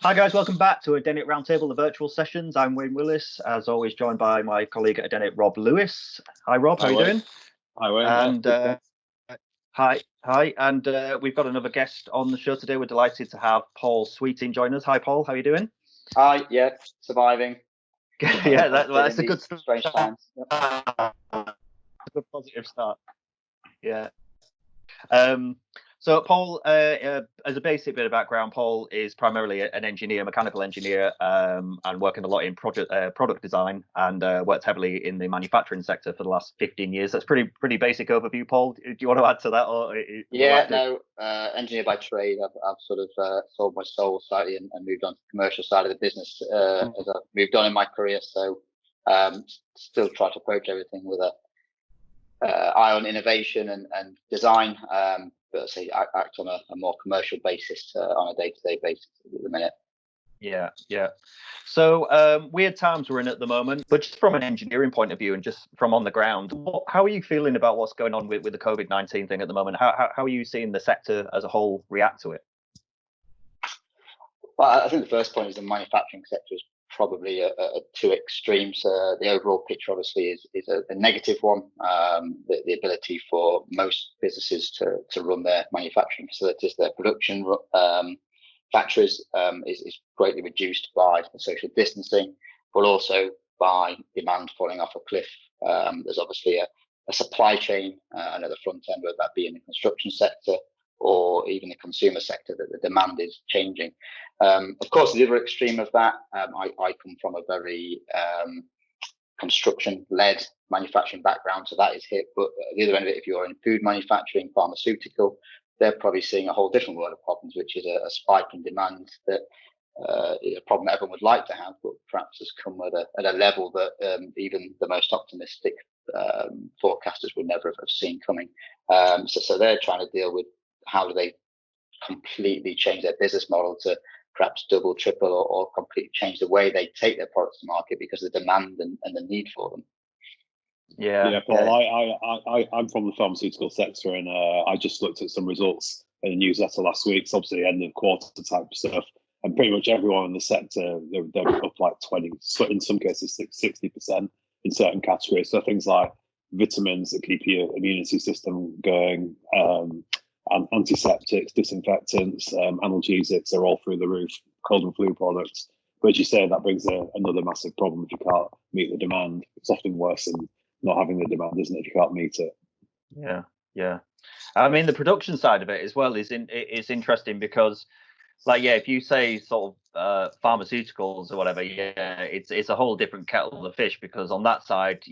Hi guys, welcome back to Edenic Round Table, the virtual sessions. I'm Wayne Willis, as always joined by my colleague at Edenic, Rob Lewis. Hi Rob, how Hi, you Wayne. doing? Hi, Wayne. And hi, and we've got another guest on the show today. We're delighted to have Paul Sweeting join us. Hi Paul, how are you doing? Hi, yeah, surviving. Yeah, that's a good strange times. Yep. A positive start. Yeah. So Paul, as a basic bit of background, Paul is primarily an engineer, mechanical engineer, and working a lot in product design, and worked heavily in the manufacturing sector for the last 15 years. That's pretty basic overview, Paul. Do you want to add to that? Or Engineer by trade. I've sort of sold my soul slightly and moved on to the commercial side of the business as I've moved on in my career. So still try to approach everything with a eye on innovation and design, but say act on a more commercial basis on a day-to-day basis at the minute. Yeah. So weird times we're in at the moment, but just from an engineering point of view and just from on the ground, how are you feeling about what's going on with the COVID-19 thing at the moment? How are you seeing the sector as a whole react to it? Well, I think the first point is the manufacturing sector is probably two extremes. The overall picture obviously is a negative one. The ability for most businesses to run their manufacturing facilities, their production factories is greatly reduced by the social distancing, but also by demand falling off a cliff. There's obviously a supply chain and at the front end, whether that be in the construction sector or even the consumer sector, that the demand is changing. Of course, the other extreme of that, I come from a very construction-led manufacturing background, so that is hit. But at the other end of it, if you're in food manufacturing, pharmaceutical, they're probably seeing a whole different world of problems, which is a spike in demand that is a problem everyone would like to have, but perhaps has come at a level that even the most optimistic forecasters would never have seen coming. So they're trying to deal with how do they completely change their business model to perhaps double, triple, or completely change the way they take their products to market because of the demand and the need for them. Yeah, Paul. I'm from the pharmaceutical sector, and I just looked at some results in the newsletter last week. It's obviously end of quarter type stuff, and pretty much everyone in the sector they're up like 20, in some cases 60% in certain categories. So things like vitamins that keep your immunity system going. Antiseptics, disinfectants, analgesics are all through the roof, cold and flu products. But as you say, that brings another massive problem if you can't meet the demand. It's often worse than not having the demand, isn't it, if you can't meet it? Yeah. I mean, the production side of it as well is interesting because, if you say sort of pharmaceuticals or whatever, it's a whole different kettle of fish because on that side,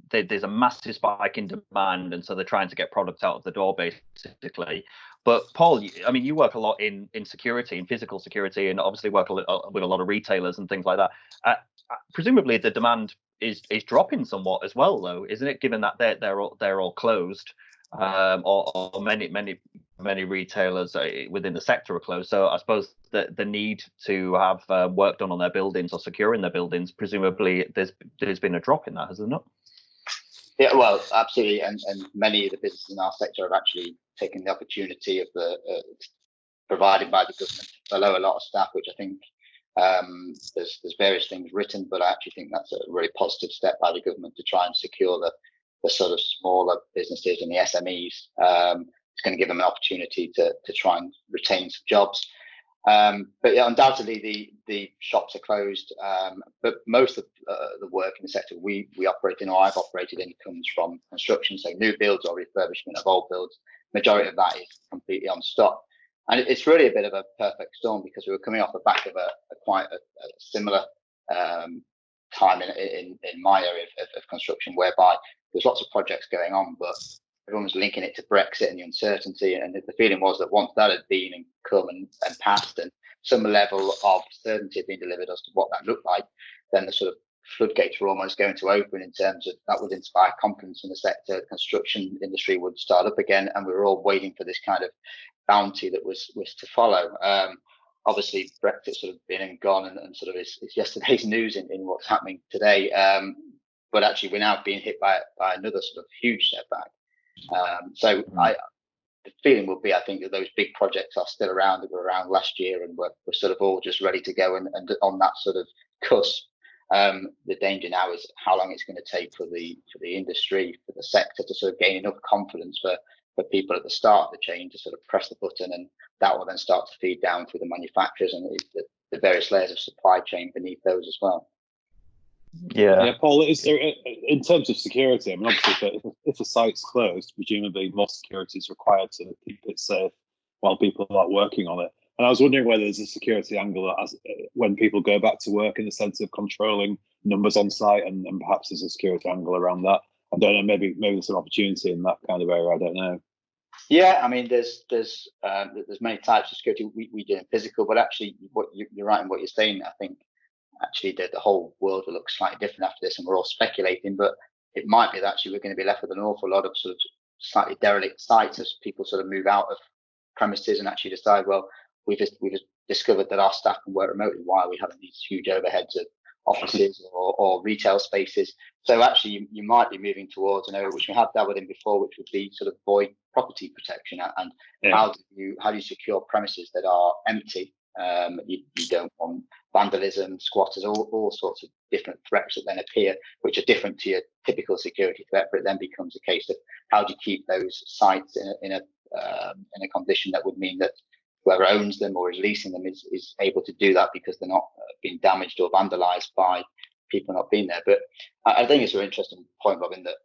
there's a massive spike in demand, and so they're trying to get products out of the door basically. But Paul, you work a lot in security, in physical security, and obviously work with a lot of retailers and things like that. Presumably the demand is dropping somewhat as well, though, isn't it? Given that they're all closed, or many retailers within the sector are closed. So I suppose the need to have work done on their buildings or securing their buildings, presumably there's been a drop in that, has there not? Yeah, well, absolutely, and many of the businesses in our sector have actually taken the opportunity of the provided by the government to furlough a lot of staff, which I think there's various things written, but I actually think that's a really positive step by the government to try and secure the sort of smaller businesses and the SMEs. It's going to give them an opportunity to try and retain some jobs. But yeah, undoubtedly the shops are closed. But most of the work in the sector we operate in, or I've operated in, comes from construction, so new builds or refurbishment of old builds. Majority of that is completely on stop, and it's really a bit of a perfect storm because we were coming off the back of a quite a similar time in my area of construction, whereby there's lots of projects going on, but everyone was linking it to Brexit and the uncertainty, and the feeling was that once that had been and come and passed, and some level of certainty had been delivered as to what that looked like, then the sort of floodgates were almost going to open in terms of that would inspire confidence in the sector. The construction industry would start up again, and we were all waiting for this kind of bounty that was to follow. Obviously, Brexit sort of been and gone, and sort of is yesterday's news in what's happening today. But actually, we're now being hit by another sort of huge setback. So feeling will be, I think, that those big projects are still around, that were around last year, and we're sort of all just ready to go and on that sort of cusp. The danger now is how long it's going to take for the industry, for the sector to sort of gain enough confidence for people at the start of the chain to sort of press the button, and that will then start to feed down through the manufacturers and the various layers of supply chain beneath those as well. Yeah, Paul, is there, in terms of security, I mean, obviously, if a site's closed, presumably more security is required to keep it safe while people are working on it. And I was wondering whether there's a security angle when people go back to work, in the sense of controlling numbers on site, and perhaps there's a security angle around that. I don't know, maybe there's an opportunity in that kind of area. I don't know. Yeah, I mean, there's many types of security we do in physical, but actually, you're right in what you're saying. I think actually the whole world will look slightly different after this, and we're all speculating, but it might be that actually we're going to be left with an awful lot of sort of slightly derelict sites as people sort of move out of premises and actually decide, well, we've discovered that our staff can work remotely. Why are we having these huge overheads of offices or retail spaces? So actually you might be moving towards an area which we have dabbled in before, which would be sort of void property protection, and how do you secure premises that are empty? You don't want vandalism, squatters, all sorts of different threats that then appear, which are different to your typical security threat. But it then becomes a case of how do you keep those sites in a condition that would mean that whoever owns them or is leasing them is able to do that because they're not being damaged or vandalized by people not being there. But I think it's an interesting point, Robin, that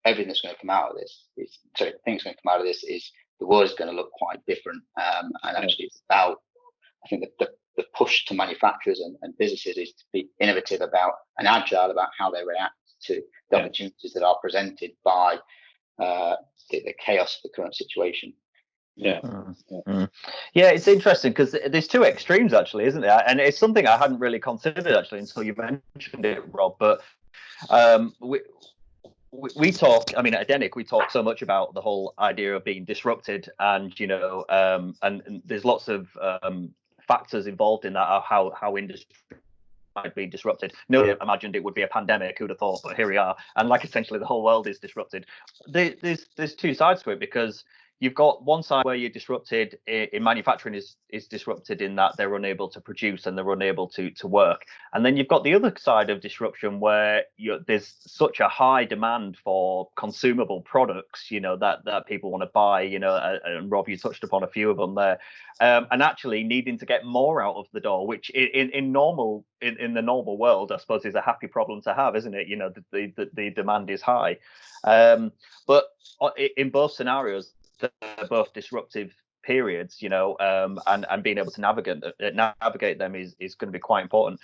everything that's going to come out of this is the world is going to look quite different. And actually it's about, I think the push to manufacturers and businesses is to be innovative about and agile about how they react to the opportunities that are presented by the chaos of the current situation. Yeah, it's interesting because there's two extremes actually, isn't there? And it's something I hadn't really considered actually until you mentioned it, Rob. But we talk. I mean, at Edenic, we talk so much about the whole idea of being disrupted, and and there's lots of factors involved in that, how industry might be disrupted. No one imagined it would be a pandemic. Who'd have thought? But here we are, and like essentially the whole world is disrupted. There's two sides to it, because you've got one side where you're disrupted in manufacturing is disrupted in that they're unable to produce and they're unable to work. And then you've got the other side of disruption where there's such a high demand for consumable products, that people want to buy, and Rob, you touched upon a few of them there, and actually needing to get more out of the door, which in the normal world, I suppose, is a happy problem to have, isn't it? The demand is high. But in both scenarios, they're both disruptive periods, and being able to navigate them is going to be quite important.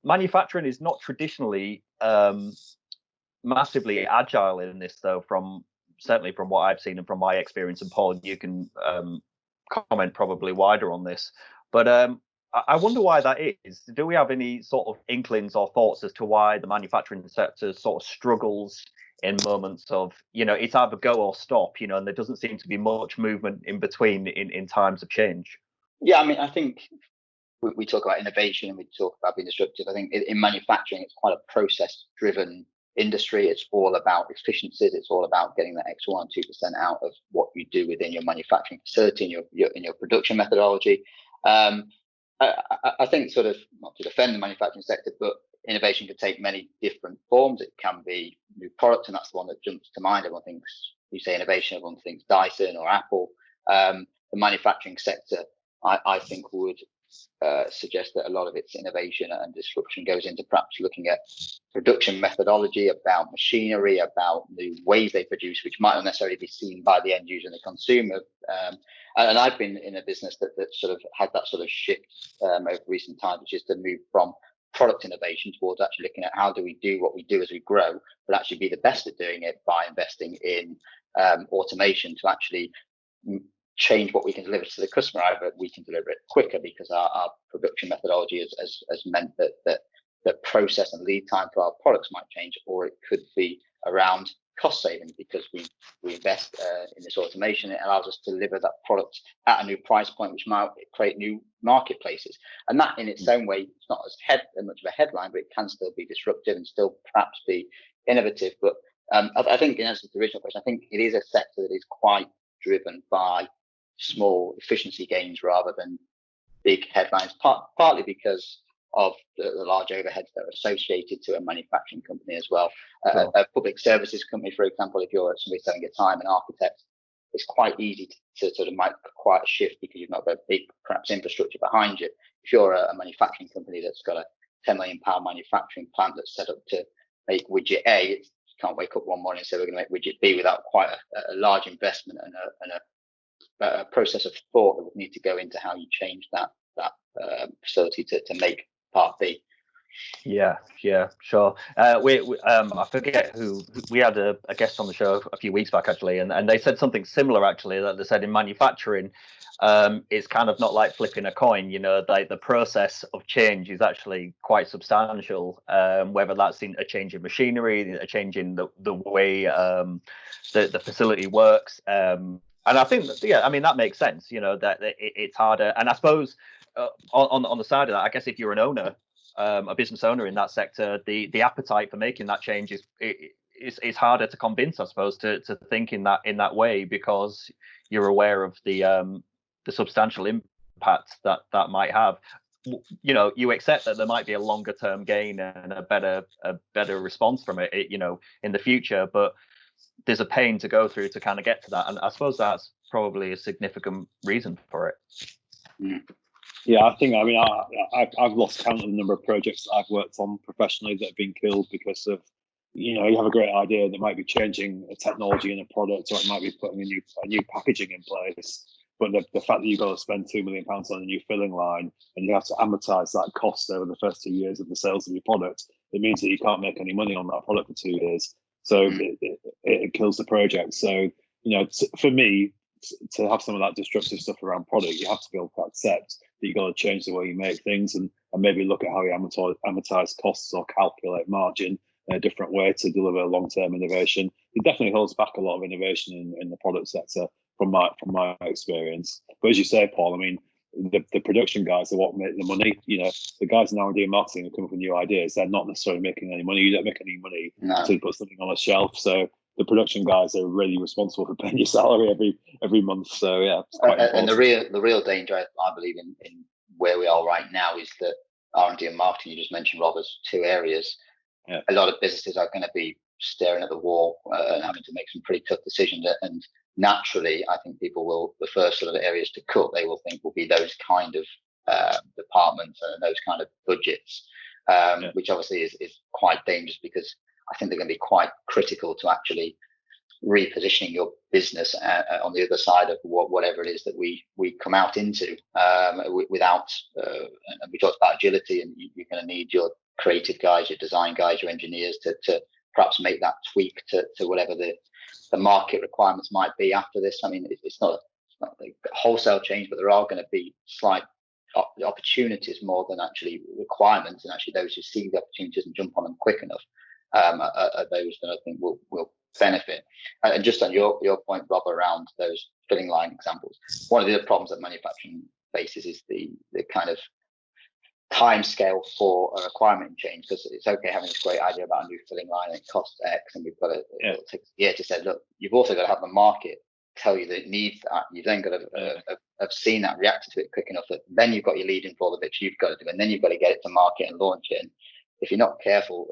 Manufacturing is not traditionally massively agile in this, though, certainly from what I've seen and from my experience. And Paul, you can comment probably wider on this, but I wonder why that is. Do we have any sort of inklings or thoughts as to why the manufacturing sector sort of struggles in moments of, it's either go or stop, and there doesn't seem to be much movement in between in times of change? Yeah, I mean, I think we talk about innovation and we talk about being disruptive. I think in manufacturing, it's quite a process-driven industry. It's all about efficiencies. It's all about getting that extra 1 or 2% out of what you do within your manufacturing facility and your production methodology. I think, sort of, not to defend the manufacturing sector, but innovation can take many different forms. It can be new products, and that's the one that jumps to mind. Everyone thinks, you say innovation, everyone thinks Dyson or Apple. The manufacturing sector, I think, would suggest that a lot of its innovation and disruption goes into perhaps looking at production methodology, about machinery, about the ways they produce, which might not necessarily be seen by the end user and the consumer. And I've been in a business that sort of had that sort of shift over recent times, which is to move from product innovation towards actually looking at how do we do what we do as we grow, but actually be the best at doing it by investing in automation to actually change what we can deliver to the customer. Either we can deliver it quicker because our production methodology has meant that the process and lead time for our products might change, or it could be around cost saving because we invest in this automation. It allows us to deliver that product at a new price point, which might create new marketplaces. And that in its own way, it's not as much of a headline, but it can still be disruptive and still perhaps be innovative. But I think, in answer to the original question, I think it is a sector that is quite driven by small efficiency gains rather than big headlines, partly because of the large overheads that are associated to a manufacturing company as well. Sure. A public services company, for example, if you're somebody selling your time, an architect, it's quite easy to sort of make quite a shift because you've not got a big, perhaps, infrastructure behind you. If you're a manufacturing company that's got a £10 million manufacturing plant that's set up to make widget A, you can't wake up one morning and say we're going to make widget B without quite a large investment and a process of thought that would need to go into how you change that facility to make part B. Yeah, sure. I forget who we had a guest on the show a few weeks back actually, and they said something similar actually, that they said in manufacturing, it's kind of not like flipping a coin, like the process of change is actually quite substantial, whether that's in a change in machinery, a change in the way the facility works. And I think that makes sense, that it's harder. And I suppose on the side of that, I guess if you're an owner, a business owner in that sector, the appetite for making that change is harder to convince, I suppose, to think in that way, because you're aware of the substantial impact that might have. You accept that there might be a longer term gain and a better response from it, in the future, but there's a pain to go through to kind of get to that, and I suppose that's probably a significant reason for it. Yeah, I think, I've lost count of the number of projects I've worked on professionally that have been killed because of, you have a great idea that might be changing a technology in a product, or it might be putting a new packaging in place. But the fact that you've got to spend £2 million on a new filling line and you have to amortize that cost over the first 2 years of the sales of your product, it means that you can't make any money on that product for 2 years. So it kills the project. So, for me, to have some of that disruptive stuff around product, you have to be able to accept that you've got to change the way you make things and maybe look at how you amortize costs or calculate margin in a different way to deliver long-term innovation. It definitely holds back a lot of innovation in the product sector from my experience. But as you say, Paul, the production guys are what make the money. The guys now doing marketing and coming up with new ideas, they're not necessarily making any money. You don't make any money until you put something on a shelf. So the production guys are really responsible for paying your salary every month. So yeah, it's quite important. And the real danger, I believe, in where we are right now is that R&D and marketing, you just mentioned, Rob, as two areas. Yeah. A lot of businesses are going to be staring at the wall and having to make some pretty tough decisions. And naturally, I think people will, the first sort of areas to cut, they will think will be those kind of departments and those kind of budgets, which obviously is quite dangerous, because I think they're going to be quite critical to actually repositioning your business on the other side of whatever it is that we come out into without, and we talked about agility, and you're going to need your creative guys, your design guys, your engineers to perhaps make that tweak to whatever the market requirements might be after this. It's not a wholesale change, but there are going to be slight opportunities more than actually requirements, and actually those who see the opportunities and jump on them quick enough are those that I think will benefit. And just on your point, Rob, around those filling line examples, one of the other problems that manufacturing faces is the kind of time scale for a requirement change, because it's okay having this great idea about a new filling line and it costs X, and we've got to it'll take a year to say, look, you've also got to have the market tell you that it needs that. You've then got to have seen that, reacted to it quick enough, that then you've got your lead in for all the bits you've got to do, and then you've got to get it to market and launch it. And if you're not careful,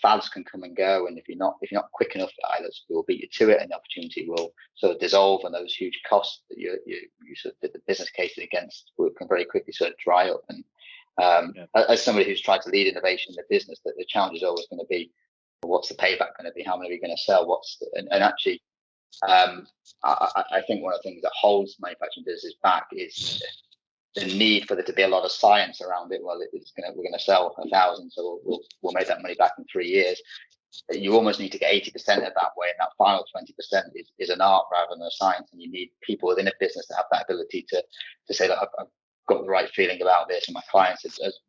fads can come and go, and if you're not quick enough, pilots will beat you to it, and the opportunity will sort of dissolve, and those huge costs that you sort of did the business cases against can very quickly sort of dry up. And as somebody who's tried to lead innovation in the business, that the challenge is always going to be, what's the payback going to be? How many are we going to sell? Actually, I think one of the things that holds manufacturing businesses back is the need for there to be a lot of science around it. Well, we're going to sell 1,000, so we'll make that money back in 3 years. You almost need to get 80% of that way, and that final 20% is an art rather than a science. And you need people within a business to have that ability to say that I've got the right feeling about this, and my clients, there's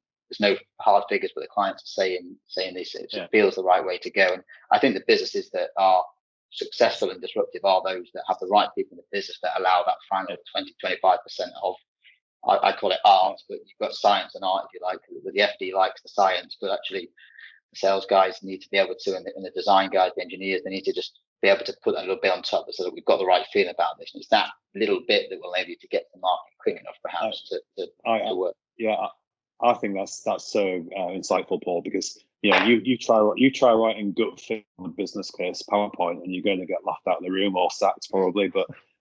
no hard figures, but the clients are saying this, it feels the right way to go. And I think the businesses that are successful and disruptive are those that have the right people in the business that allow that final 20-25% of, I call it art, but you've got science and art, if you like. The FD likes the science, but actually the sales guys need to be able to, and the design guys, the engineers, they need to just be able to put a little bit on top so that we've got the right feeling about this. And it's that little bit that will enable you to get to the market quick enough, perhaps, to work. Yeah, I think that's so insightful, Paul, because you try writing gut feel on a business case PowerPoint, and you're going to get laughed out of the room or sacked probably.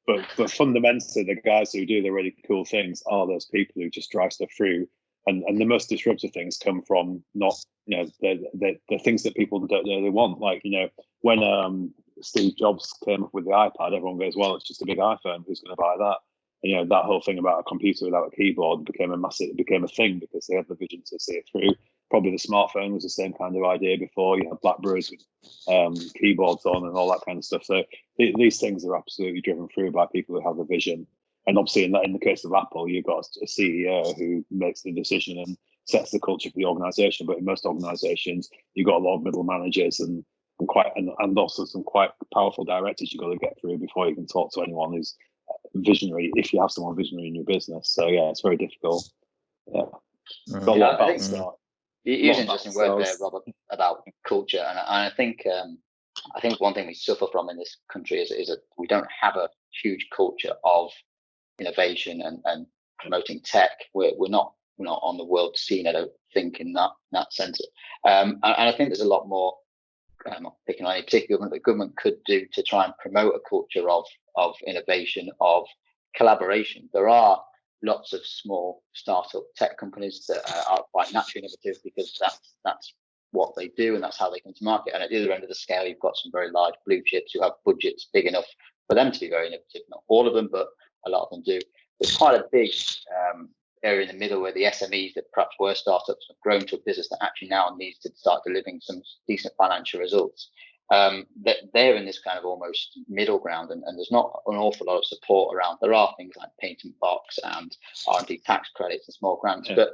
But fundamentally, the guys who do the really cool things are those people who just drive stuff through. And the most disruptive things come from not the things that people don't know they want. Like when Steve Jobs came up with the iPad, everyone goes, well, it's just a big iPhone. Who's going to buy that? That whole thing about a computer without a keyboard became a thing because they had the vision to see it through. Probably the smartphone was the same kind of idea before. You had Blackberries with keyboards on and all that kind of stuff. So these things are absolutely driven through by people who have the vision. And obviously, in the case of Apple, you've got a CEO who makes the decision and sets the culture for the organisation. But in most organisations, you've got a lot of middle managers and also some quite powerful directors you've got to get through before you can talk to anyone who's visionary, if you have someone visionary in your business. So yeah, it's very difficult. Yeah, got a lot about start. You use an interesting word there, Robert, about culture, and I think one thing we suffer from in this country is that we don't have a huge culture of innovation and promoting tech. We're not on the world scene, I don't think, in that sense. And I think there's a lot more. I'm not picking on any particular government, but government could do to try and promote a culture of innovation, of collaboration. There are lots of small startup tech companies that are quite naturally innovative because that's what they do and that's how they come to market. And at the other end of the scale, you've got some very large blue chips who have budgets big enough for them to be very innovative. Not all of them, but a lot of them do. There's quite a big area in the middle where the SMEs that perhaps were startups have grown to a business that actually now needs to start delivering some decent financial results. That they're in this kind of almost middle ground, and there's not an awful lot of support around. There are things like patent box and R&D tax credits and small grants, but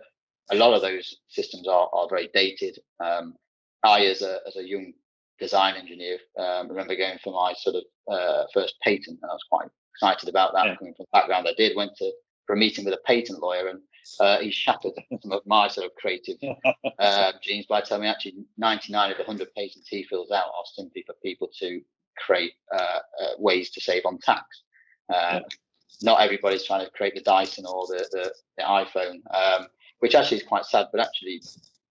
a lot of those systems are very dated. I, as a young design engineer, remember going for my sort of first patent, and I was quite excited about that. Coming from the background I did, went for a meeting with a patent lawyer, and he shattered some of my sort of creative genes by telling me actually 99 of the 100 patents he fills out are simply for people to create ways to save on tax. Not everybody's trying to create the Dyson or the iPhone, which actually is quite sad. But actually,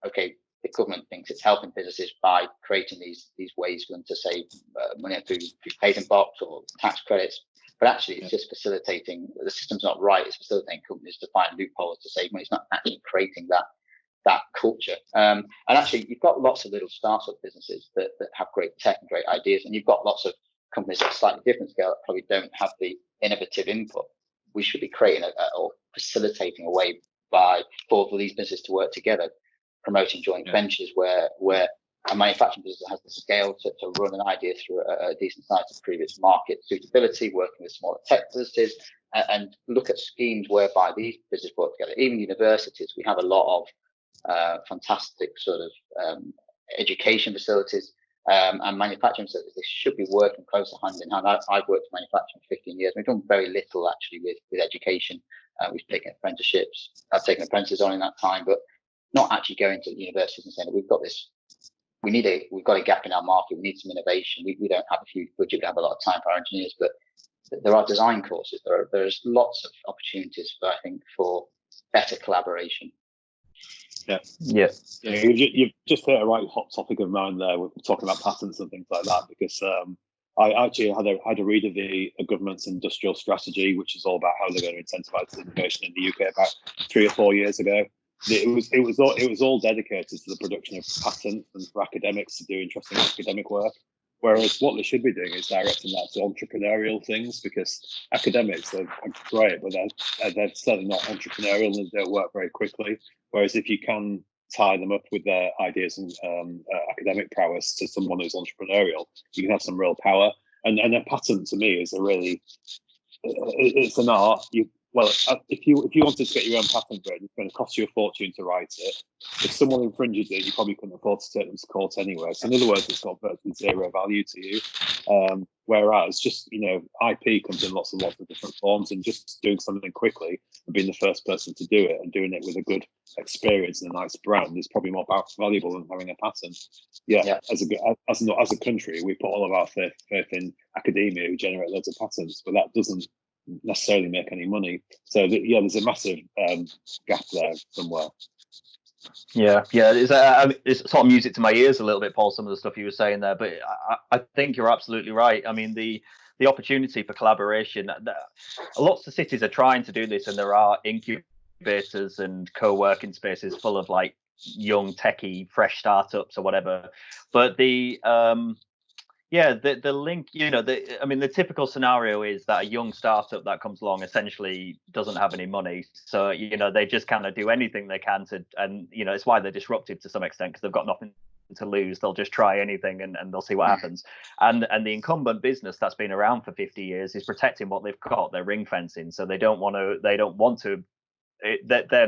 okay, the government thinks it's helping businesses by creating these ways for them to save money through patent box or tax credits. But actually, it's just facilitating. The system's not right. It's facilitating companies to find loopholes to save money. It's not actually creating that culture. And actually, you've got lots of little startup businesses that have great tech and great ideas, and you've got lots of companies at a slightly different scale that probably don't have the innovative input. We should be creating or facilitating a way for these businesses to work together, promoting joint ventures where a manufacturing business has the scale to run an idea through a decent size of previous market suitability, working with smaller tech businesses, and look at schemes whereby these businesses work together. Even universities, we have a lot of fantastic sort of education facilities and manufacturing facilities. They should be working closer hand in hand. I've worked in manufacturing for 15 years. We've done very little actually with education. We've taken apprenticeships. I've taken apprentices on in that time, but not actually going to universities and saying that we've got this. We've got a gap in our market. We need some innovation. We don't have a huge budget. We have a lot of time for our engineers, but there are design courses. There's lots of opportunities, I think, for better collaboration. You've just hit a right hot topic of mine there. We're talking about patents and things like that, because I actually had a read of the government's industrial strategy, which is all about how they're going to incentivize innovation in the UK about 3 or 4 years ago. It was all dedicated to the production of patents and for academics to do interesting academic work. Whereas what they should be doing is directing that to entrepreneurial things, because academics are great, but they're certainly not entrepreneurial and they don't work very quickly. Whereas if you can tie them up with their ideas and academic prowess to someone who's entrepreneurial, you can have some real power. And a patent to me is it's an art. If you wanted to get your own patent written, it's going to cost you a fortune to write it. If someone infringes it, you probably couldn't afford to take them to court anyway. So in other words, it's got virtually zero value to you. Whereas just, IP comes in lots and lots of different forms, and just doing something quickly and being the first person to do it and doing it with a good experience and a nice brand is probably more valuable than having a patent. Yeah. As a country, we put all of our faith in academia, who generate loads of patents, but that doesn't necessarily make any money. So there's a massive gap there somewhere. Yeah, it's sort of music to my ears a little bit, Paul, some of the stuff you were saying there, but I think you're absolutely right. I mean, the opportunity for collaboration, lots of cities are trying to do this, and there are incubators and co-working spaces full of like young techie fresh startups or whatever, but the link, the typical scenario is that a young startup that comes along essentially doesn't have any money. So, they just kind of do anything they can to, and, it's why they're disruptive to some extent, because they've got nothing to lose. They'll just try anything and they'll see what happens. And the incumbent business that's been around for 50 years is protecting what they've got. They're ring fencing. So their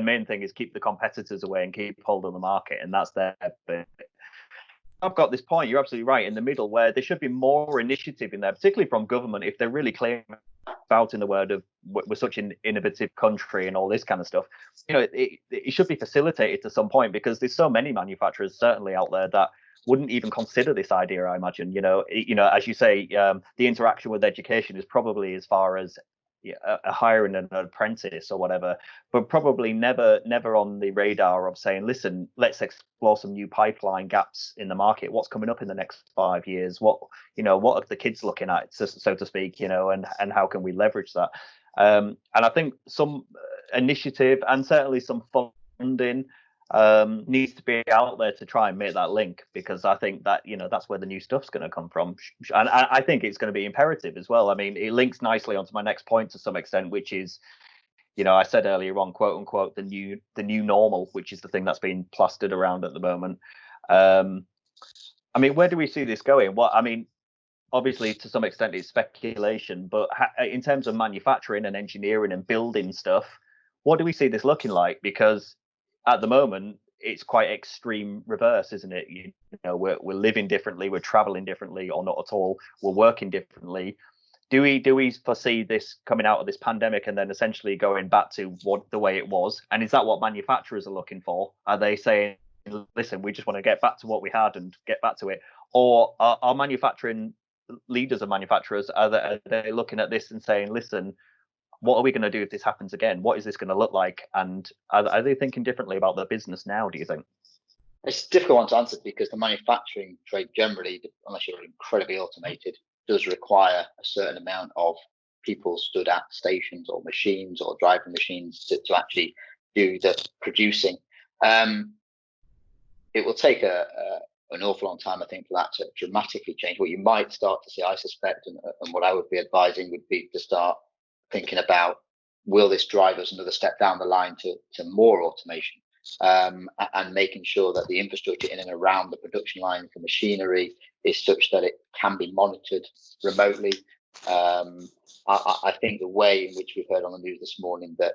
main thing is keep the competitors away and keep hold of the market. And that's their bit. I've got this point, you're absolutely right, in the middle, where there should be more initiative in there, particularly from government, if they're really claiming about in the word of we're such an innovative country and all this kind of stuff. It should be facilitated to some point, because there's so many manufacturers certainly out there that wouldn't even consider this idea, I imagine. As you say, the interaction with education is probably as far as hiring an apprentice or whatever, but probably never on the radar of saying, listen, let's explore some new pipeline gaps in the market. What's coming up in the next 5 years? What are the kids looking at, so to speak, and how can we leverage that? And I think some initiative and certainly some funding needs to be out there to try and make that link, because I think that that's where the new stuff's going to come from, and I think it's going to be imperative as well. I mean, it links nicely onto my next point to some extent, which is, I said earlier on, quote unquote, the new normal, which is the thing that's being plastered around at the moment. I mean, where do we see this going? Obviously to some extent it's speculation, but in terms of manufacturing and engineering and building stuff, what do we see this looking like? Because at the moment, it's quite extreme reverse, isn't it? We're living differently, we're traveling differently, or not at all. We're working differently. Do we foresee this coming out of this pandemic and then essentially going back to the way it was? And is that what manufacturers are looking for? Are they saying, listen, we just want to get back to what we had and get back to it? Or are manufacturing leaders of manufacturers, are they looking at this and saying, listen, what are we going to do if this happens again? What is this going to look like? And are they thinking differently about their business now, do you think? It's a difficult one to answer, because the manufacturing trade generally, unless you're incredibly automated, does require a certain amount of people stood at stations or machines or driving machines to actually do the producing. It will take an awful long time, I think, for that to dramatically change. What you might start to see, I suspect, and what I would be advising would be to start thinking about, will this drive us another step down the line to more automation, and making sure that the infrastructure in and around the production line for machinery is such that it can be monitored remotely. I think the way in which we've heard on the news this morning that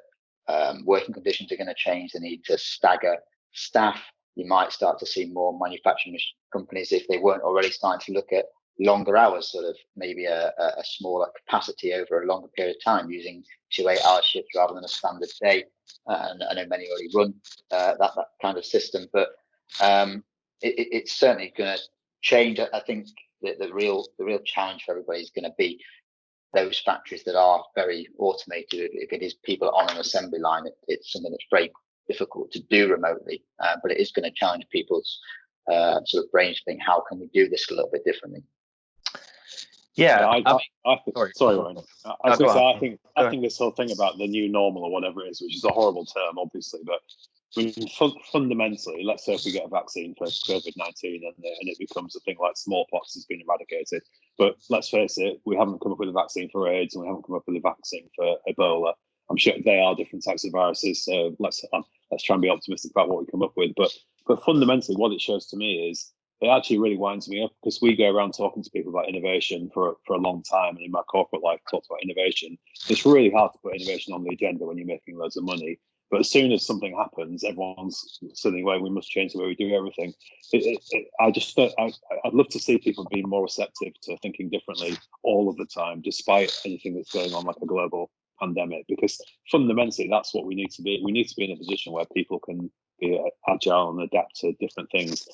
working conditions are going to change, the need to stagger staff, you might start to see more manufacturing companies, if they weren't already, starting to look at longer hours, sort of maybe a smaller capacity over a longer period of time, using 2 8-hour shifts rather than a standard day. And I know many already run that kind of system, but it's certainly going to change. I think that the real challenge for everybody is going to be those factories that are very automated. If it is people on an assembly line, it's something that's very difficult to do remotely, but it is going to challenge people's sort of brains to think, how can we do this a little bit differently? Yeah, sorry, Ryan. I was going to say, I think this whole thing about the new normal or whatever it is, which is a horrible term, obviously, but I mean, fundamentally, let's say if we get a vaccine for COVID-19 and it becomes a thing like smallpox has been eradicated, but let's face it, we haven't come up with a vaccine for AIDS and we haven't come up with a vaccine for Ebola. I'm sure they are different types of viruses, so let's try and be optimistic about what we come up with. But fundamentally, what it shows to me is, it actually really winds me up, because we go around talking to people about innovation for a long time, and in my corporate life talked about innovation. It's really hard to put innovation on the agenda when you're making loads of money. But as soon as something happens, everyone's suddenly going, we must change the way we do everything. I'd love to see people being more receptive to thinking differently all of the time, despite anything that's going on, like a global pandemic, because fundamentally that's what we need to be. We need to be in a position where people can be agile and adapt to different things.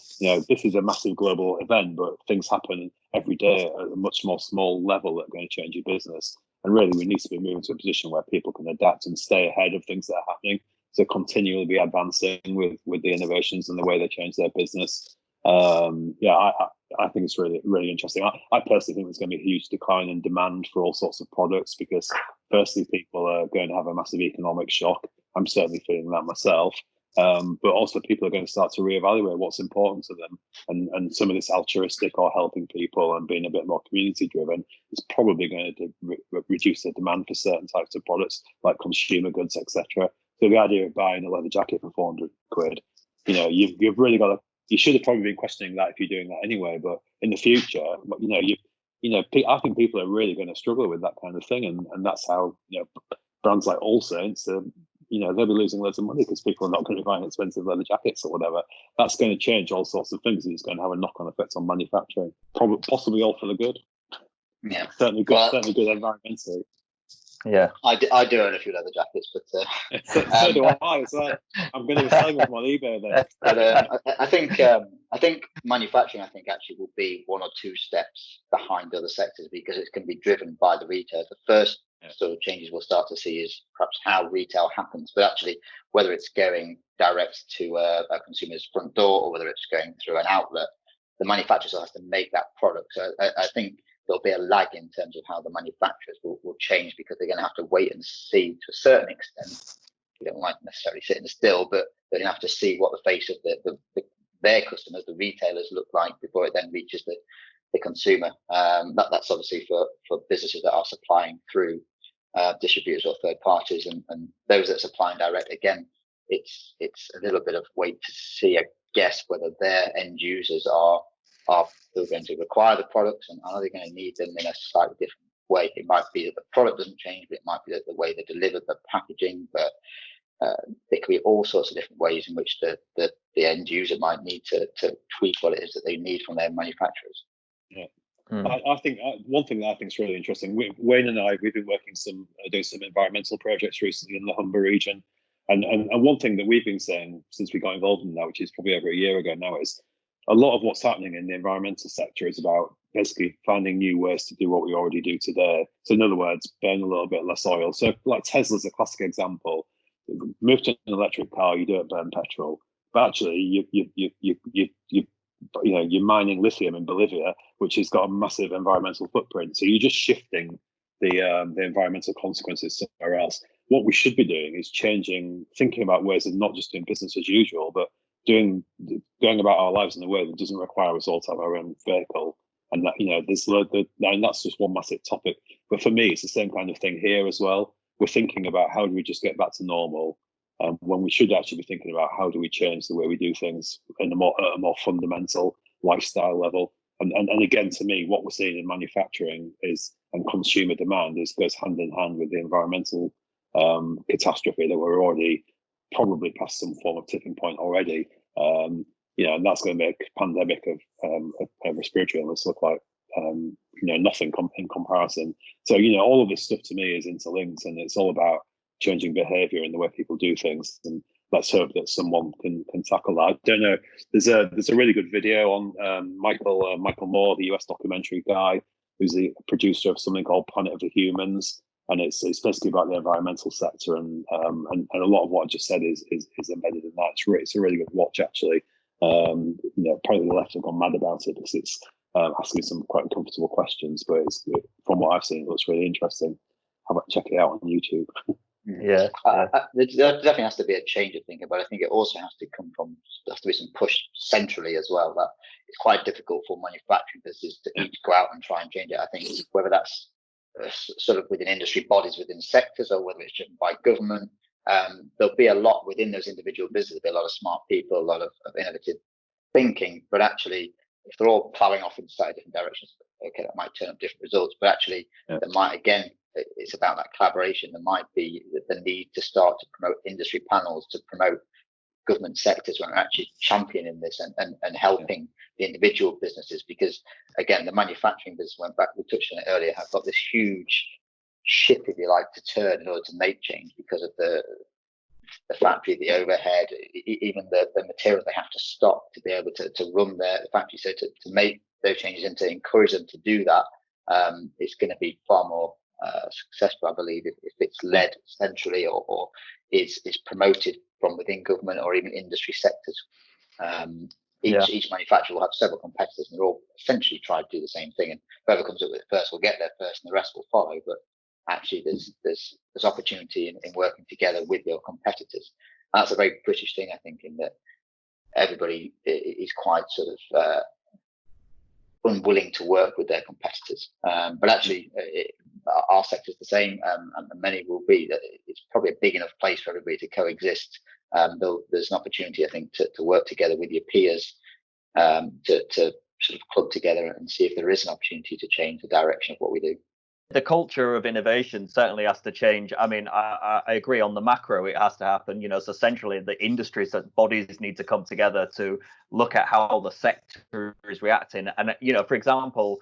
This is a massive global event, but things happen every day at a much more small level that are going to change your business. And really, we need to be moving to a position where people can adapt and stay ahead of things that are happening, to continually be advancing with the innovations and the way they change their business. I think it's really, really interesting. I personally think there's going to be a huge decline in demand for all sorts of products, because firstly, people are going to have a massive economic shock. I'm certainly feeling that myself. But also people are going to start to reevaluate what's important to them, and some of this altruistic or helping people and being a bit more community driven is probably going to reduce the demand for certain types of products like consumer goods, etc. So the idea of buying a leather jacket for 400 quid, you've really got to, you should have probably been questioning that if you're doing that anyway, but in the future, I think people are really going to struggle with that kind of thing, and that's how brands like All Saints they'll be losing loads of money because people are not going to be buying expensive leather jackets or whatever. That's going to change all sorts of things, and it's going to have a knock-on effect on manufacturing. Possibly all for the good. Yeah, certainly good environmentally. Yeah, I do own a few leather jackets, but so do I. So I'm going to be selling them on eBay then. But I think manufacturing, actually will be one or two steps behind other sectors, because it's going to be driven by the retailers. The first sort of changes we'll start to see is perhaps how retail happens, but actually whether it's going direct to a consumer's front door or whether it's going through an outlet, the manufacturer has to make that product. So I think there'll be a lag in terms of how the manufacturers will change, because they're going to have to wait and see to a certain extent. You don't like necessarily sitting still, but they're going to have to see what the face of their customers, the retailers, look like before it then reaches the consumer. That's obviously for businesses that are supplying through distributors or third parties, and those that are supplying direct. Again, it's a little bit of wait to see, I guess, whether their end users are still going to require the products, and are they going to need them in a slightly different way. It might be that the product doesn't change, but it might be that the way they deliver the packaging, but there could be all sorts of different ways in which the end user might need to tweak what it is that they need from their manufacturers. Yeah. I think one thing that I think is really interesting, Wayne and we've been doing some environmental projects recently in the Humber region, and one thing that we've been saying since we got involved in that, which is probably over a year ago now, is a lot of what's happening in the environmental sector is about basically finding new ways to do what we already do today. So in other words, burn a little bit less oil. So like Tesla's a classic example. Move to an electric car, you don't burn petrol, but actually you're mining lithium in Bolivia, which has got a massive environmental footprint. So you're just shifting the environmental consequences somewhere else. What we should be doing is thinking about ways of not just doing business as usual, but going about our lives in a way that doesn't require us all to have our own vehicle. And that, and that's just one massive topic. But for me, it's the same kind of thing here as well. We're thinking about how do we just get back to normal, when we should actually be thinking about how do we change the way we do things in a more fundamental lifestyle level. And again, to me, what we're seeing in manufacturing and consumer demand goes hand in hand with the environmental catastrophe that we're already probably past some form of tipping point already. And that's going to make pandemic of respiratory illness look like nothing in comparison. So all of this stuff to me is interlinked, and it's all about changing behaviour and the way people do things. And let's hope that someone can tackle that. I don't know. There's a really good video on Michael Moore, the US documentary guy, who's the producer of something called Planet of the Humans, and it's basically about the environmental sector, and a lot of what I just said is embedded in that. It's a really good watch actually. Probably the left have gone mad about it because it's asking some quite uncomfortable questions, but from what I've seen, it looks really interesting. Check it out on YouTube. Yeah, there definitely has to be a change of thinking, but I think it also has to be some push centrally as well. That it's quite difficult for manufacturing businesses to each go out and try and change it. I think whether that's sort of within industry bodies, within sectors, or whether it's driven by government, there'll be a lot within those individual businesses. There'll be a lot of smart people, a lot of innovative thinking, but actually, if they're all ploughing off in slightly different directions, okay, that might turn up different results, but actually there might again it's about that collaboration. There might be the need to start to promote industry panels, to promote government sectors when we're actually championing this and helping the individual businesses, because again, the manufacturing business, went back, we touched on it earlier, have got this huge ship, if you like, to turn in order to make change because of the factory, the overhead, even the material they have to stock to be able to run their factory. So to make those changes and to encourage them to do that, it's going to be far more successful, I believe, if it's led centrally or is promoted from within government or even industry sectors. Each manufacturer will have several competitors, and they're all essentially try to do the same thing. And whoever comes up with it first will get there first, and the rest will follow. But actually, there's opportunity in working together with your competitors. And that's a very British thing, I think, in that everybody is quite sort of unwilling to work with their competitors. But actually, our sector is the same, and many will be. That it's probably a big enough place for everybody to coexist. There's an opportunity, I think, to work together with your peers, to sort of club together and see if there is an opportunity to change the direction of what we do. The culture of innovation certainly has to change. I mean, I agree on the macro, it has to happen, so centrally the industries, that bodies need to come together to look at how the sector is reacting. And, for example,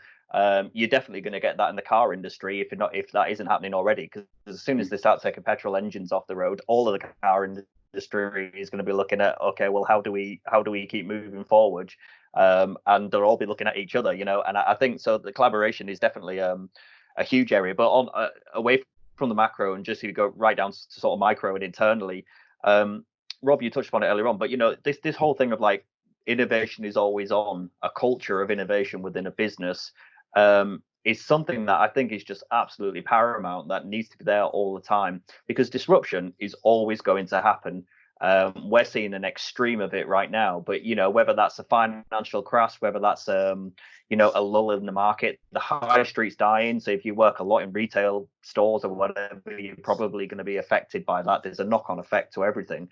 you're definitely going to get that in the car industry if that isn't happening already, because as soon as they start taking petrol engines off the road, all of the car industry is going to be looking at, okay, well, how do we keep moving forward? And they'll all be looking at each other, and I think so. The collaboration is definitely a huge area, but on away from the macro, and just if you go right down to sort of micro and internally, Rob, you touched upon it earlier on, but this whole thing of like innovation is always on, a culture of innovation within a business is something that I think is just absolutely paramount, that needs to be there all the time, because disruption is always going to happen. We're seeing an extreme of it right now, but whether that's a financial crash, whether that's a lull in the market, the high street's dying. So if you work a lot in retail stores or whatever, you're probably going to be affected by that. There's a knock-on effect to everything.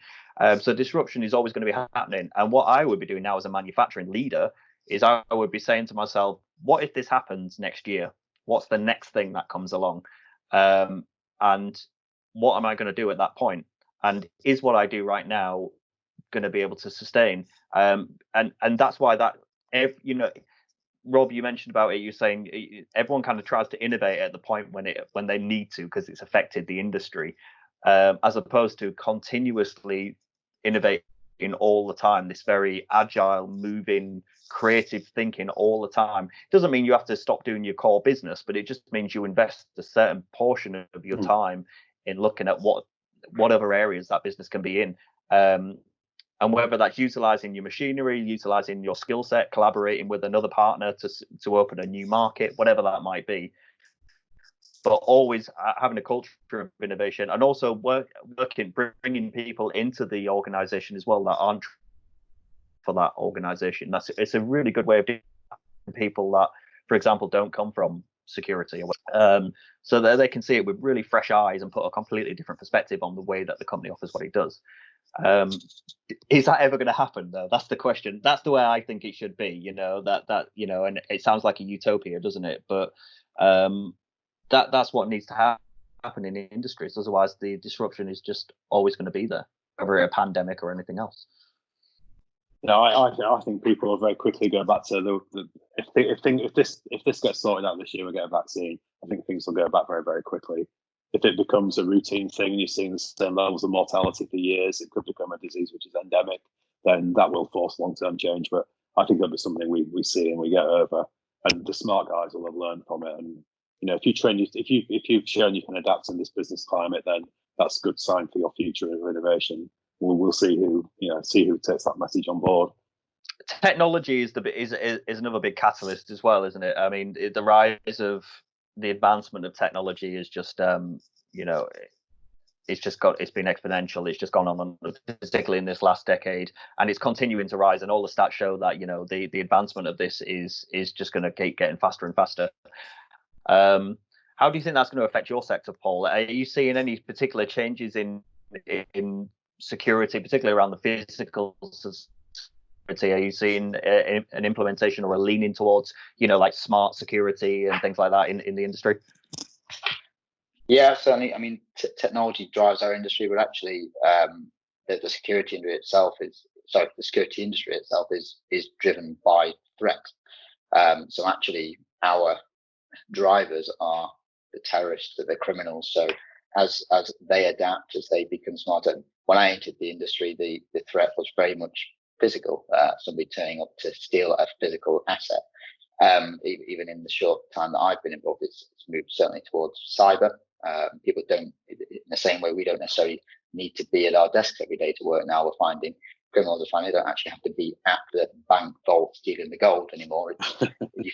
So disruption is always going to be happening. And what I would be doing now as a manufacturing leader is I would be saying to myself, what if this happens next year? What's the next thing that comes along? And what am I going to do at that point? And is what I do right now going to be able to sustain? And that's why that, Rob, you mentioned about it. You're saying everyone kind of tries to innovate at the point when they need to, because it's affected the industry, as opposed to continuously innovating all the time. This very agile, moving, creative thinking all the time. It doesn't mean you have to stop doing your core business, but it just means you invest a certain portion of your time in looking at what other areas that business can be in. And whether that's utilizing your machinery, utilizing your skill set, collaborating with another partner to open a new market, whatever that might be. But always having a culture of innovation, and also bringing people into the organization as well that aren't for that organization. It's a really good way of doing people that, for example, don't come from security, so that they can see it with really fresh eyes and put a completely different perspective on the way that the company offers what it does. Is that ever going to happen though? That's the question. That's the way I think it should be, and it sounds like a utopia, doesn't it? But that's what needs to happen in industries. Otherwise the disruption is just always going to be there, whether it's a pandemic or anything else. I think people will very quickly go back to if this gets sorted out this year, we'll get a vaccine. I think things will go back very, very quickly. If it becomes a routine thing and you're seeing the same levels of mortality for years, it could become a disease which is endemic. Then that will force long-term change. But I think it'll be something we see and we get over. And the smart guys will have learned from it. And if you've shown you can adapt in this business climate, then that's a good sign for your future of innovation. We'll see who takes that message on board. Technology is another big catalyst as well, isn't it? I mean, the rise of the advancement of technology is just it's been exponential. It's just gone on, particularly in this last decade, and it's continuing to rise. And all the stats show that the advancement of this is just going to keep getting faster and faster. How do you think that's going to affect your sector, Paul? Are you seeing any particular changes in security, particularly around the physical security? Are you seeing an implementation or a leaning towards, like smart security and things like that in the industry? Yeah, certainly. I mean, technology drives our industry, but actually, the security industry itself is driven by threat. So actually, our drivers are the terrorists, the criminals. So as they adapt, as they become smarter. When I entered the industry, the threat was very much physical. Somebody turning up to steal a physical asset. Even in the short time that I've been involved, it's moved certainly towards cyber. People don't, in the same way we don't necessarily need to be at our desks every day to work now. We're finding criminals are finding they don't actually have to be at the bank vault stealing the gold anymore. You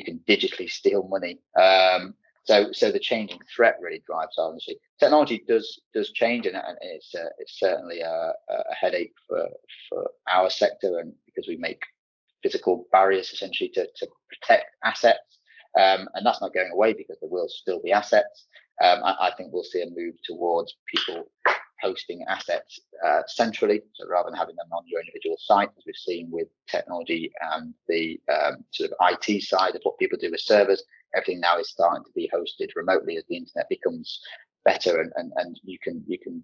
can digitally steal money. So the changing threat really drives our industry. Technology does change, and it's certainly a headache for our sector, and because we make physical barriers essentially to protect assets, and that's not going away because there will still be assets. I think we'll see a move towards people hosting assets centrally, so rather than having them on your individual site, as we've seen with technology and the sort of IT side of what people do with servers. Everything now is starting to be hosted remotely as the internet becomes better, and you can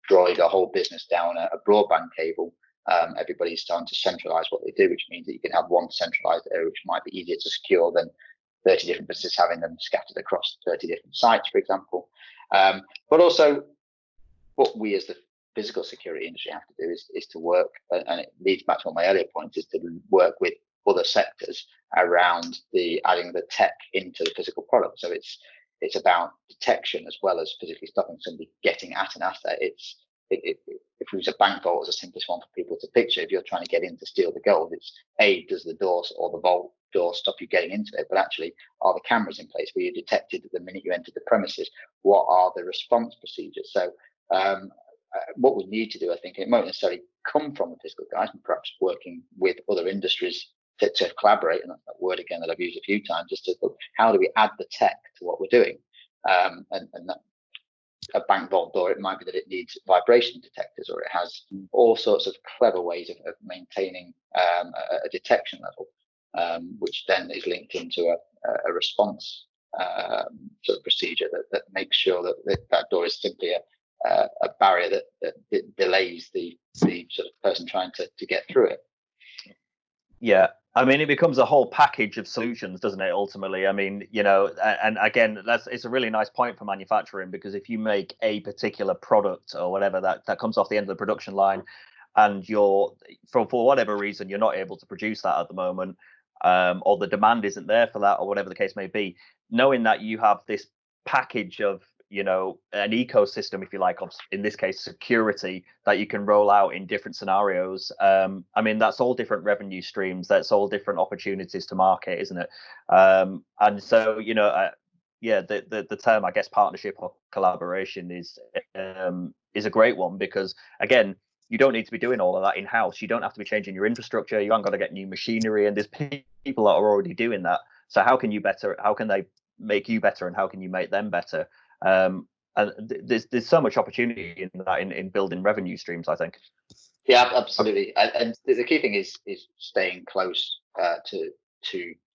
drive a whole business down a broadband cable. Everybody's starting to centralize what they do, which means that you can have one centralized area, which might be easier to secure than 30 different businesses having them scattered across 30 different sites, for example. But also, what we as the physical security industry have to do is to work, and it leads back to one of my earlier points, is to work with other sectors around adding the tech into the physical product. So it's about detection as well as physically stopping somebody getting at an asset. If we use a bank vault as the simplest one for people to picture, if you're trying to get in to steal the gold, it's does the doors or the vault door stop you getting into it? But actually, are the cameras in place where you're detected the minute you enter the premises? What are the response procedures? So what we need to do, I think, it won't necessarily come from the physical guys, and perhaps working with other industries to collaborate, and that's that word again that I've used a few times, just to look, how do we add the tech to what we're doing? And that a bank vault door, it might be that it needs vibration detectors, or it has all sorts of clever ways of maintaining a detection level, which then is linked into a response sort of procedure that makes sure that door is simply a barrier that delays the sort of person trying to get through it. Yeah, I mean, it becomes a whole package of solutions, doesn't it? Ultimately, I mean, and again, it's a really nice point for manufacturing, because if you make a particular product or whatever that comes off the end of the production line, and you're for whatever reason you're not able to produce that at the moment, or the demand isn't there for that, or whatever the case may be, knowing that you have this package of an ecosystem, if you like, of, in this case, security, that you can roll out in different scenarios. I mean, that's all different revenue streams. That's all different opportunities to market, isn't it? And so, the term, I guess, partnership or collaboration is a great one, because again, you don't need to be doing all of that in house. You don't have to be changing your infrastructure. You haven't got to get new machinery, and there's people that are already doing that. So how can they make you better, and how can you make them better? And there's so much opportunity in that, in building revenue streams, I think. Yeah, absolutely. And the key thing is staying close to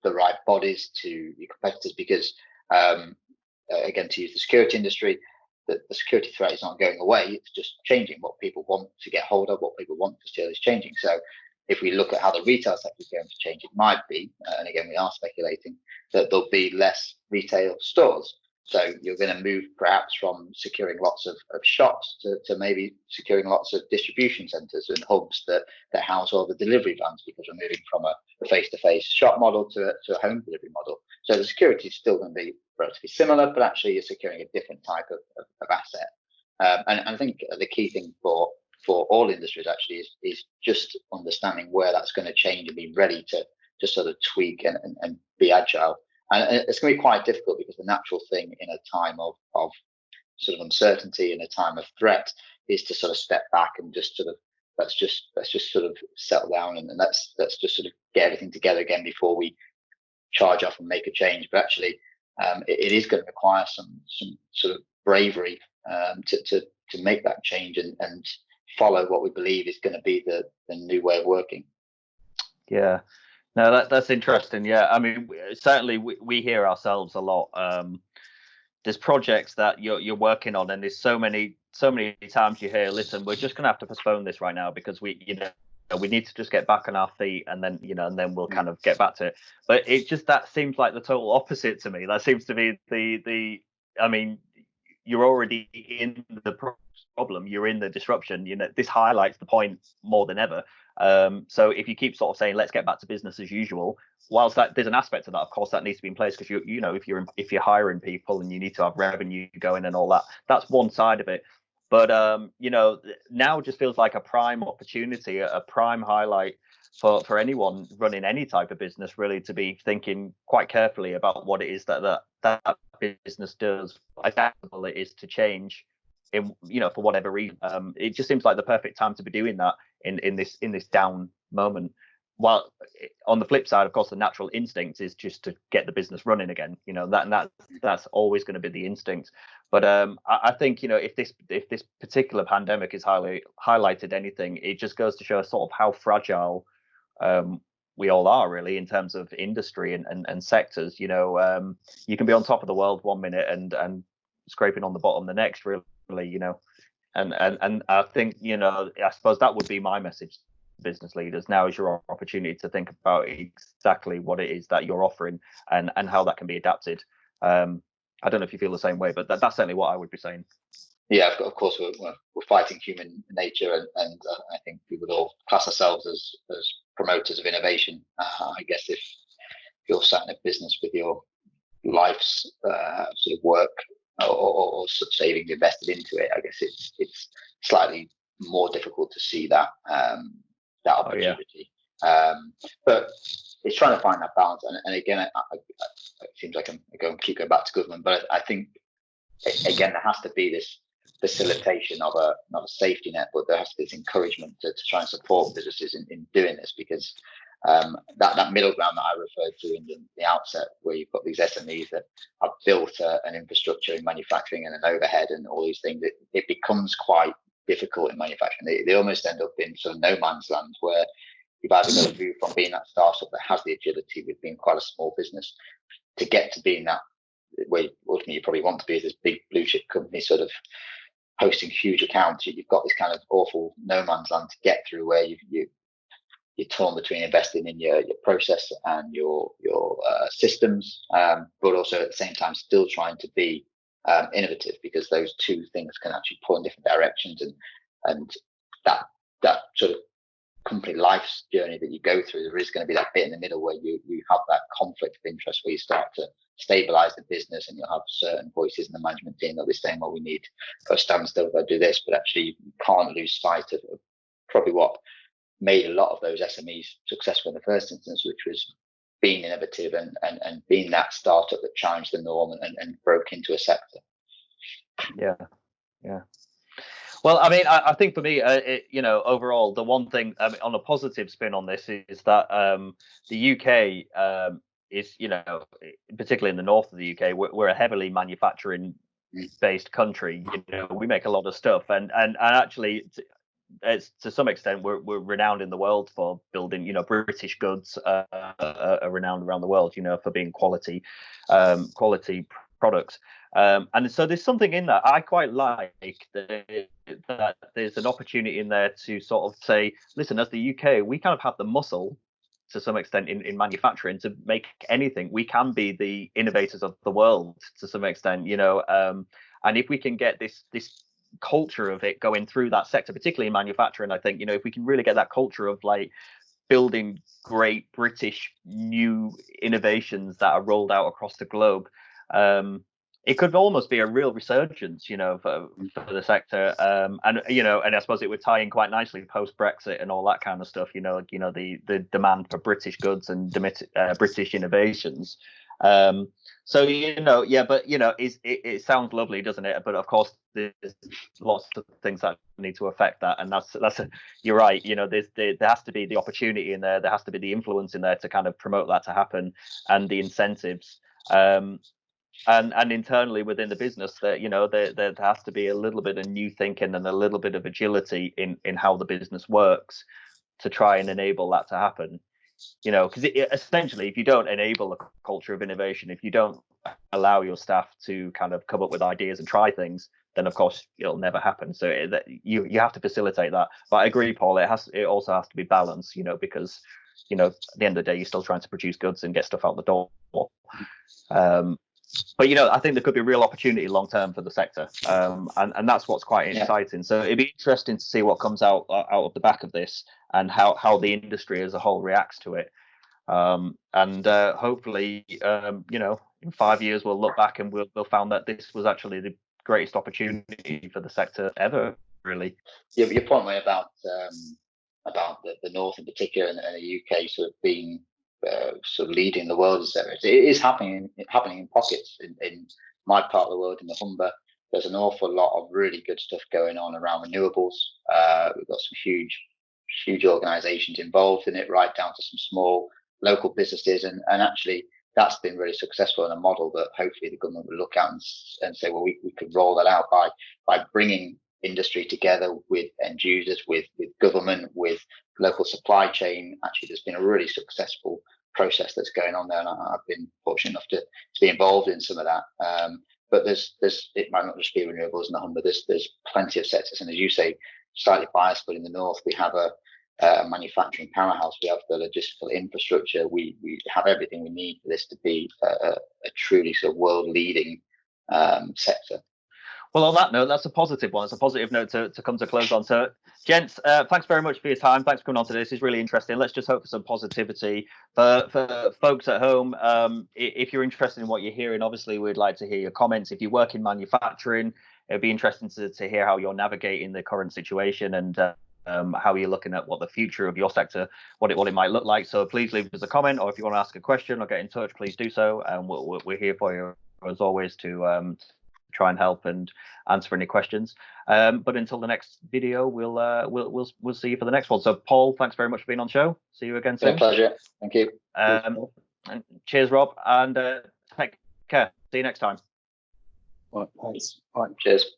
the right bodies, to your competitors, because again, to use the security industry, the security threat is not going away. It's just changing. What people want to get hold of, what people want to steal, is changing. So if we look at how the retail sector is going to change, it might be, and again, we are speculating, that there'll be less retail stores. So you're going to move perhaps from securing lots of shops to maybe securing lots of distribution centres and hubs that house all the delivery vans, because we're moving from a face-to-face shop model to a home delivery model. So the security is still going to be relatively similar, but actually you're securing a different type of asset. And I think the key thing for all industries actually is just understanding where that's going to change and be ready to sort of tweak and be agile. And it's going to be quite difficult, because the natural thing in a time of sort of uncertainty, in a time of threat, is to sort of step back and just sort of let's just sort of settle down, and let's just sort of get everything together again before we charge off and make a change. But actually, it is going to require some sort of bravery to make that change and follow what we believe is going to be the new way of working. Yeah. No, that's interesting. Yeah, I mean, certainly we hear ourselves a lot. there's projects that you're working on, and there's so many times you hear, listen, we're just going to have to postpone this right now because we need to just get back on our feet, and then and then we'll kind of get back to it. But it just, that seems like the total opposite to me. That seems to be the I mean, you're already in the problem, you're in the disruption. This highlights the point more than ever. So if you keep sort of saying let's get back to business as usual, whilst that there's an aspect of that, of course, that needs to be in place, because if you're hiring people and you need to have revenue going and all that, that's one side of it. But now it just feels like a prime opportunity, a prime highlight for anyone running any type of business, really, to be thinking quite carefully about what it is that business does, how adaptable it is to change in for whatever reason. It just seems like the perfect time to be doing that in this down moment. While on the flip side, of course, the natural instinct is just to get the business running again. That's always going to be the instinct. But I think if this particular pandemic is highlighted anything, it just goes to show sort of how fragile we all are, really, in terms of industry and sectors. You can be on top of the world one minute and scraping on the bottom the next, really. And I think I suppose that would be my message to business leaders. Now is your opportunity to think about exactly what it is that you're offering and how that can be adapted. I don't know if you feel the same way, but that's certainly what I would be saying. Yeah, of course, we're fighting human nature, and I think we would all class ourselves as promoters of innovation. I guess if you're sat in a business with your life's sort of work or savings invested into it, I guess it's slightly more difficult to see that opportunity. But it's trying to find that balance, and again, it seems like I'm keep going back to government, but I think again there has to be this facilitation of not a safety net, but there has to be this encouragement to try and support businesses in doing this, because that middle ground that I referred to in the outset, where you've got these SMEs that have built an infrastructure in manufacturing and an overhead and all these things, it becomes quite difficult in manufacturing. They almost end up in sort of no man's land, where you've either got to move from being that startup that has the agility with being quite a small business to get to being that where ultimately you probably want to be, as this big blue chip company sort of hosting huge accounts. You've got this kind of awful no man's land to get through, where you're torn between investing in your process and your systems, but also at the same time still trying to be innovative, because those two things can actually pull in different directions, and that sort of company life's journey that you go through, there is going to be that bit in the middle where you have that conflict of interest, where you start to stabilize the business, and you'll have certain voices in the management team that'll be saying, well, we need to stand still, we've got to do this, but actually you can't lose sight of probably what made a lot of those SMEs successful in the first instance, which was being innovative and being that startup that challenged the norm and broke into a sector. Yeah. Well, I mean, I think for me, overall, the one thing, on a positive spin on this is that the UK is, particularly in the north of the UK, we're a heavily manufacturing-based country. We make a lot of stuff, and actually, it's to some extent we're renowned in the world for building. British goods are renowned around the world, for being quality products. And so there's something in that I quite like, that there's an opportunity in there to sort of say, listen, as the UK, we kind of have the muscle to some extent in manufacturing to make anything. We can be the innovators of the world to some extent, and if we can get this culture of it going through that sector, particularly in manufacturing, I think, if we can really get that culture of like building great British new innovations that are rolled out across the globe, it could almost be a real resurgence, for the sector. And I suppose it would tie in quite nicely post Brexit and all that kind of stuff. The demand for British goods and British innovations. So but it sounds lovely, doesn't it? But of course, there's lots of things that need to affect that, and you're right. There has to be the opportunity in there. There has to be the influence in there to kind of promote that to happen, and the incentives. And internally within the business, that there has to be a little bit of new thinking and a little bit of agility in how the business works to try and enable that to happen. Because essentially, if you don't enable a culture of innovation, if you don't allow your staff to kind of come up with ideas and try things, then of course it'll never happen. So you have to facilitate that. But I agree, Paul, it also has to be balanced, because at the end of the day, you're still trying to produce goods and get stuff out the door. But I think there could be a real opportunity long term for the sector, and that's what's quite exciting. So it'd be interesting to see what comes out of the back of this, and how the industry as a whole reacts to it. And hopefully, in 5 years we'll look back and we'll found that this was actually the greatest opportunity for the sector ever. Really, your point about the North in particular, and the UK sort of being sort of leading the world, it is happening in pockets. In my part of the world, in the Humber, there's an awful lot of really good stuff going on around renewables. We've got some huge organisations involved in it, right down to some small local businesses, and actually that's been really successful in a model that hopefully the government will look at and say, well, we could roll that out by bringing industry together with end users, with government, with local supply chain. Actually, there's been a really successful process that's going on there, and I've been fortunate enough to be involved in some of that. But it might not just be renewables in the Humber. There's plenty of sectors, and as you say, slightly biased, but in the North we have a manufacturing powerhouse. We have the logistical infrastructure. We have everything we need for this to be a truly sort of world leading sector. Well, on that note, that's a positive one. It's a positive note to come to close on. So, gents, thanks very much for your time. Thanks for coming on to this. It's really interesting. Let's just hope for some positivity for folks at home. If you're interested in what you're hearing, obviously, we'd like to hear your comments. If you work in manufacturing, it'd be interesting to hear how you're navigating the current situation, and how you're looking at what the future of your sector, what it might look like. So please leave us a comment, or if you want to ask a question or get in touch, please do so. And we're here for you as always to try and help and answer any questions. But until the next video, we'll see you for the next one. So Paul, thanks very much for being on the show. See you again soon. My pleasure. Thank you. And cheers, Rob, and take care. See you next time. Right, thanks. Bye. Cheers.